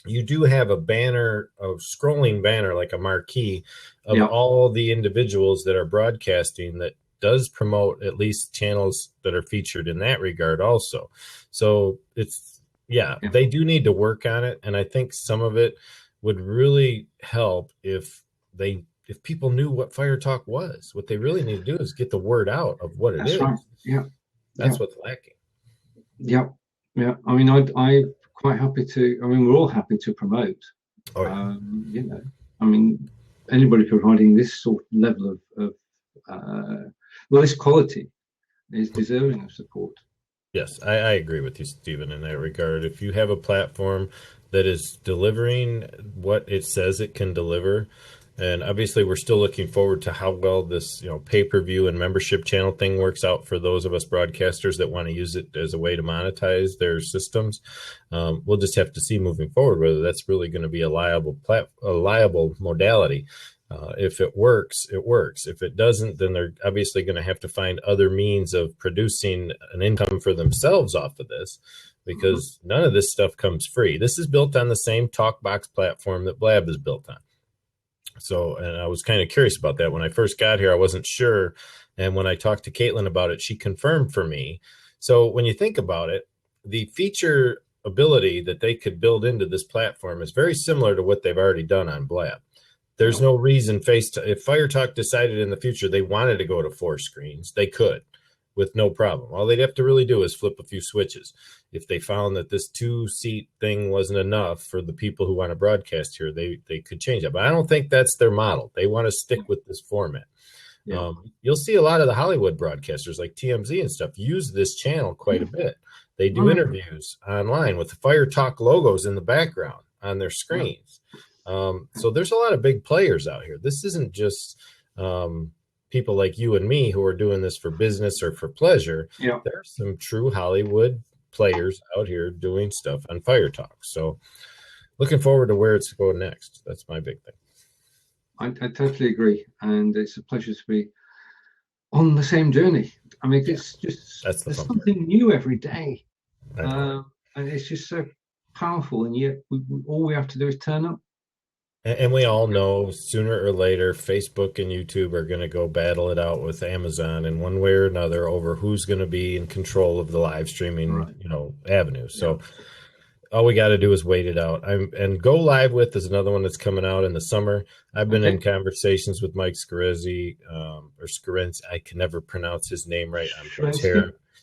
you do have a banner, a scrolling banner, like a marquee of all the individuals that are broadcasting that does promote at least channels that are featured in that regard also. So it's, they do need to work on it. And I think some of it would really help if people knew what FireTalk was. What they really need to do is get the word out of what it is. Right. Yeah. That's what's lacking. Yeah. Yeah. I mean, I'm quite happy to, we're all happy to promote. Oh, yeah. I mean, anybody providing this sort of level of this quality is deserving of support. Yes, I agree with you, Stephen, in that regard. If you have a platform that is delivering what it says it can deliver, And obviously, we're still looking forward to how well this, pay-per-view and membership channel thing works out for those of us broadcasters that want to use it as a way to monetize their systems. We'll just have to see moving forward whether that's really going to be a liable modality. If it works, it works. If it doesn't, then they're obviously going to have to find other means of producing an income for themselves off of this, because none of this stuff comes free. This is built on the same TalkBox platform that Blab is built on. So, and I was kind of curious about that. When I first got here, I wasn't sure. And when I talked to Caitlin about it, she confirmed for me. So when you think about it, the feature ability that they could build into this platform is very similar to what they've already done on Blab. There's no reason if FireTalk decided in the future they wanted to go to 4 screens, they could with no problem. All they'd have to really do is flip a few switches. If they found that this 2-seat thing wasn't enough for the people who want to broadcast here, they could change it. But I don't think that's their model. They want to stick with this format. Yeah. You'll see a lot of the Hollywood broadcasters like TMZ and stuff use this channel quite a bit. They do interviews online with the FireTalk logos in the background on their screens. So there's a lot of big players out here. This isn't just people like you and me who are doing this for business or for pleasure. Yeah. There's some true Hollywood players out here doing stuff on FireTalk. So looking forward to where it's going next. That's my big thing. I totally agree. And it's a pleasure to be on the same journey. I mean, it's just, there's something new every day. And it's just so powerful. And yet all we have to do is turn up. And we all know sooner or later, Facebook and YouTube are going to go battle it out with Amazon in one way or another over who's going to be in control of the live streaming, avenue. So all we got to do is wait it out. And Go Live With is another one that's coming out in the summer. I've been in conversations with Mike Scarezzi, or Scarens. I can never pronounce his name right.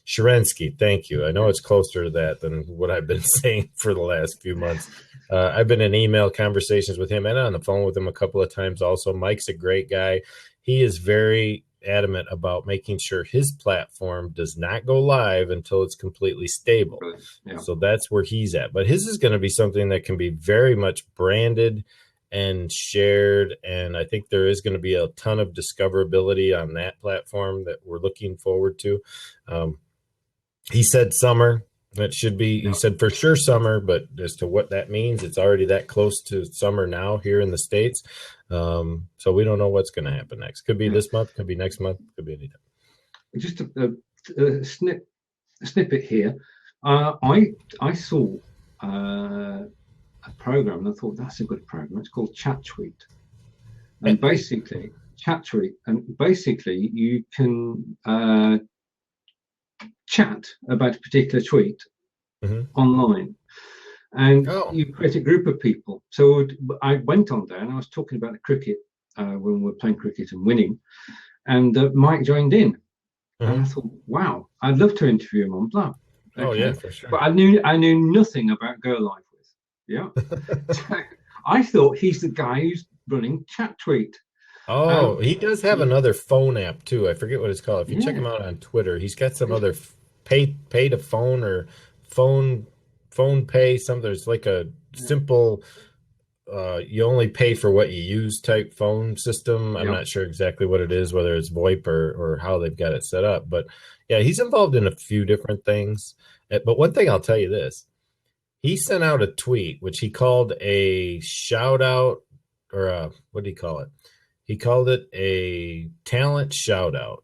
Sharensky, thank you. I know it's closer to that than what I've been saying for the last few months. I've been in email conversations with him and on the phone with him a couple of times also. Mike's a great guy. He is very adamant about making sure his platform does not go live until it's completely stable. Yeah. So that's where he's at. But his is going to be something that can be very much branded and shared. And I think there is going to be a ton of discoverability on that platform that we're looking forward to. He said summer. That should be, he said for sure summer, but as to what that means, it's already that close to summer now here in the States. So we don't know what's going to happen next. Could be this month, could be next month, could be any time. Just a snippet here. I saw a program and I thought that's a good program. It's called Chat Tweet. And basically, you can chat about a particular tweet online, and you create a group of people. So I went on there and I was talking about the cricket when we were playing cricket and winning, and Mike joined in, and I thought, wow, I'd love to interview him on Blab. Okay. Oh yeah, for sure. But I knew nothing about Go Live With. Yeah, so I thought he's the guy who's running Chat Tweet. Oh, he does have another phone app too. I forget what it's called. If you check him out on Twitter, he's got some other pay to phone or phone pay something. There's like a simple you only pay for what you use type phone system. I'm not sure exactly what it is, whether it's VoIP or how they've got it set up. But yeah, he's involved in a few different things. But one thing I'll tell you this. He sent out a tweet, which he called a shout out, or what did he call it? He called it a talent shout out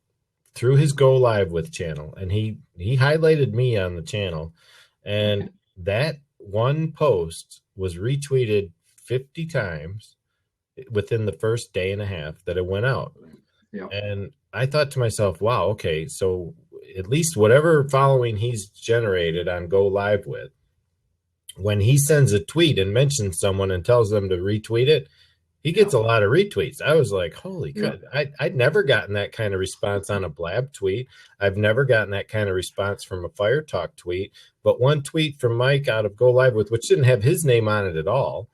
through his Go Live With channel. And he highlighted me on the channel. And that one post was retweeted 50 times within the first day and a half that it went out. Yeah. And I thought to myself, wow, okay, so at least whatever following he's generated on Go Live With, when he sends a tweet and mentions someone and tells them to retweet it, he gets a lot of retweets. I was like, holy crap. I'd never gotten that kind of response on a Blab tweet. I've never gotten that kind of response from a FireTalk tweet. But one tweet from Mike out of Go Live With, which didn't have his name on it at all,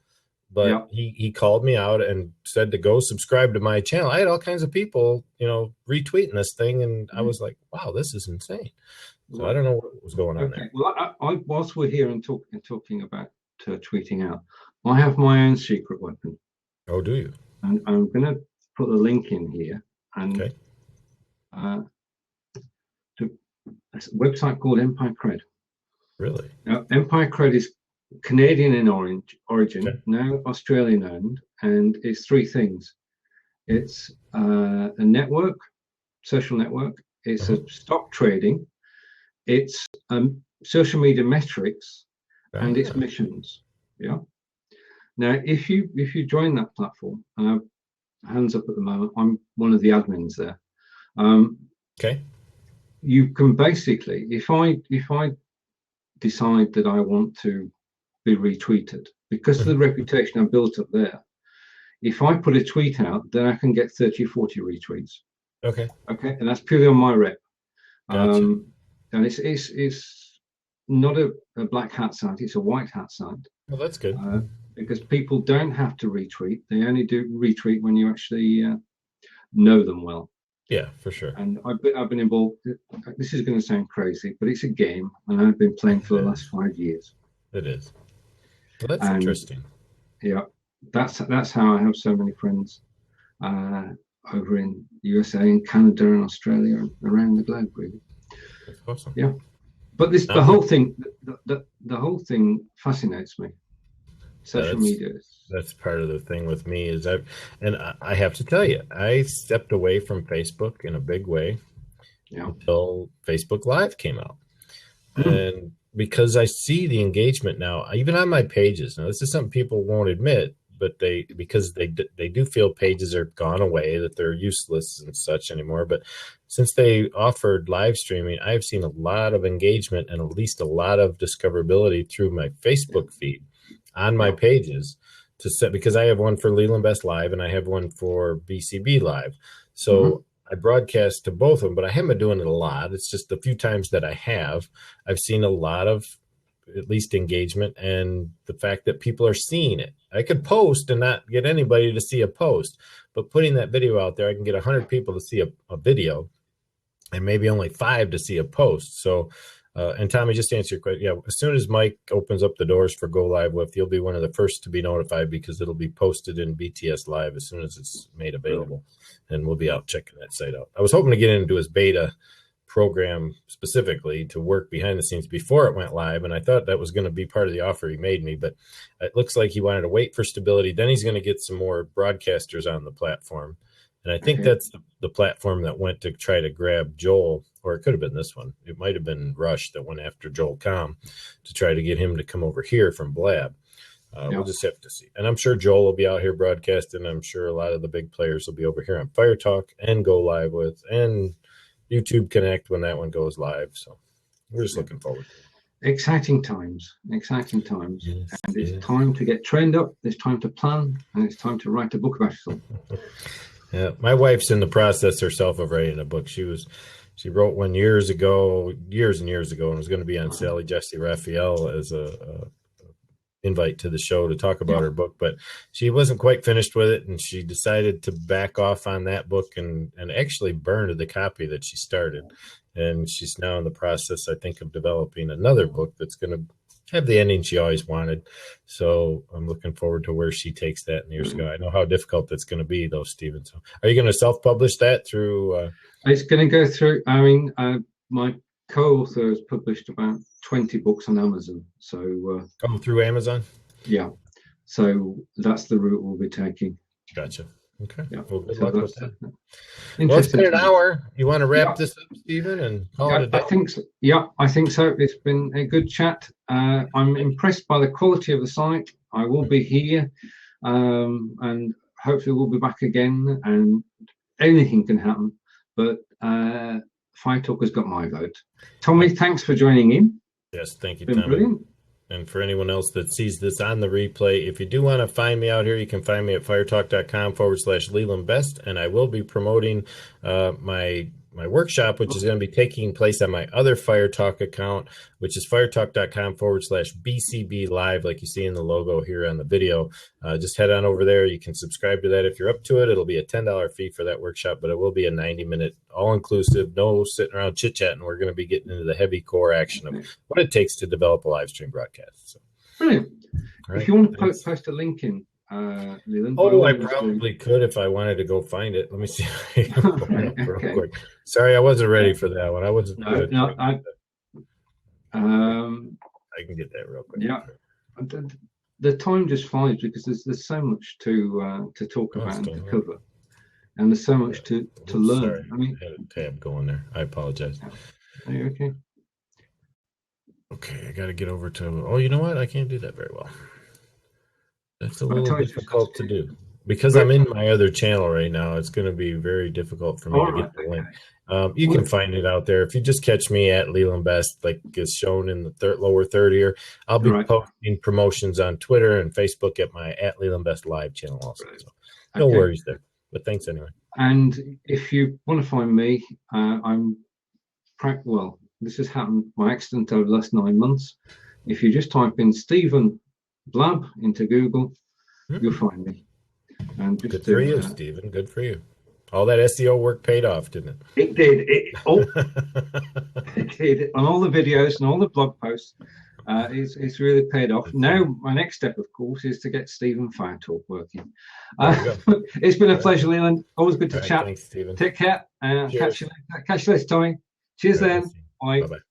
but he called me out and said to go subscribe to my channel. I had all kinds of people, retweeting this thing. And I was like, wow, this is insane. So I don't know what was going on there. Well, I whilst we're here and talking about tweeting out, I have my own secret weapon. Oh, do you? and I'm going to put the link in here, and Okay. to a website called Empire Cred. Really? Now, Empire Cred is Canadian in origin, Okay. now Australian owned, and it's three things. It's a network, social network. It's a stock trading. It's social media metrics, and it's missions. Yeah. Now, if you join that platform, hands up at the moment, I'm one of the admins there. Okay. You can basically, if I decide that I want to be retweeted because of the reputation I built up there, if I put a tweet out, then I can get 30 or 40 retweets. Okay. And that's purely on my rep. Gotcha. And it's not a black hat site, it's a white hat site. Well, that's good. Because people don't have to retweet. They only do retweet when you actually know them well. Yeah, for sure. And I've been involved. This is going to sound crazy, but it's a game, and I've been playing for the last 5 years. It is. Well, that's interesting. Yeah, that's how I have so many friends over in USA and Canada and Australia and around the globe, really. That's awesome. Yeah, but the whole thing, the whole thing fascinates me. Social media. That's part of the thing with me is I have to tell you, I stepped away from Facebook in a big way until Facebook Live came out. And because I see the engagement now, even on my pages. Now, this is something people won't admit, but because they do feel pages are gone away, that they're useless and such anymore. But since they offered live streaming, I've seen a lot of engagement and at least a lot of discoverability through my Facebook feed on my pages because I have one for Leland Best Live and I have one for BCB Live. So I broadcast to both of them, but I haven't been doing it a lot. It's just a few times that I've seen a lot of at least engagement and the fact that people are seeing it. I could post and not get anybody to see a post, but putting that video out there, I can get 100 people to see a video and maybe only 5 to see a post. So, and Tommy, just to answer your question, as soon as Mike opens up the doors for Go Live With, you'll be one of the first to be notified because it'll be posted in BTS Live as soon as it's made available, and we'll be out checking that site out. I was hoping to get into his beta program specifically to work behind the scenes before it went live, and I thought that was going to be part of the offer he made me, but it looks like he wanted to wait for stability. Then he's going to get some more broadcasters on the platform. And I think that's the platform that went to try to grab Joel, or it could have been this one. It might have been Rush that went after Joel Comm to try to get him to come over here from Blab. We'll just have to see. And I'm sure Joel will be out here broadcasting. I'm sure a lot of the big players will be over here on FireTalk and Go Live With and YouTube Connect when that one goes live. So we're just looking forward to it. Exciting times. Yes, and it's time to get trained up. It's time to plan, and it's time to write a book about it all. Yeah, my wife's in the process herself of writing a book. She wrote one years and years ago, and was going to be on Sally Jesse Raphael as a invite to the show to talk about her book, but she wasn't quite finished with it, and she decided to back off on that book and actually burned the copy that she started. And she's now in the process, I think, of developing another book that's going to have the ending she always wanted. So I'm looking forward to where she takes that in years ago. I know how difficult that's going to be, though, Stephen. So are you going to self-publish that through? It's going to go through. I mean, my co-author has published about 20 books on Amazon. So come through Amazon? Yeah. So that's the route we'll be taking. Gotcha. Okay. Yeah. Well, good luck with that. Well, it's been an hour. You want to wrap this up, Stephen, and call it a day? I think so. Yeah, I think so. It's been a good chat. I'm impressed by the quality of the site. I will be here, and hopefully we'll be back again. And anything can happen, but FireTalk has got my vote. Tommy, thanks for joining in. Yes, thank you, Been Tommy. brilliant. And for anyone else that sees this on the replay, if you do want to find me out here, you can find me at firetalk.com/Leland Best. And I will be promoting my workshop, which is going to be taking place on my other FireTalk account, which is firetalk.com/BCB Live, like you see in the logo here on the video. Just head on over there. You can subscribe to that if you're up to it. It'll be a $10 fee for that workshop, but it will be a 90-minute all-inclusive, no sitting around chit-chatting. We're going to be getting into the heavy core action of what it takes to develop a live stream broadcast. So, Brilliant. right, if you want to post a link in, Leland. Oh, I probably could if I wanted to go find it. Let me see. Real quick. Sorry, I wasn't ready for that one. I wasn't. No, I can get that real quick. Yeah, the time just flies because there's so much to talk about and to cover, and there's so much to learn. Sorry, I had a tab going there. I apologize. Are you okay? Okay, I got to get over to. Oh, you know what? I can't do that very well. That's a little difficult to do because I'm in my other channel right now. It's going to be very difficult for me to get the link. You can find it out there if you just catch me at Leland Best, like is shown in the lower third here. I'll be posting promotions on Twitter and Facebook at my at Leland Best live channel also. So no worries there. But thanks anyway. And if you want to find me, well, this has happened by accident over the last 9 months. If you just type in Stephen Blab into Google, you'll find me. And just good for you, Stephen. Good for you. All that SEO work paid off, didn't it? It did. It did. On all the videos and all the blog posts, it's really paid off. Now, my next step, of course, is to get Stephen FireTalk working. It's been a pleasure, Leland. Always good to chat. Thanks, Stephen. Take care. Catch you later, Tommy. Cheers then. Bye. Bye-bye.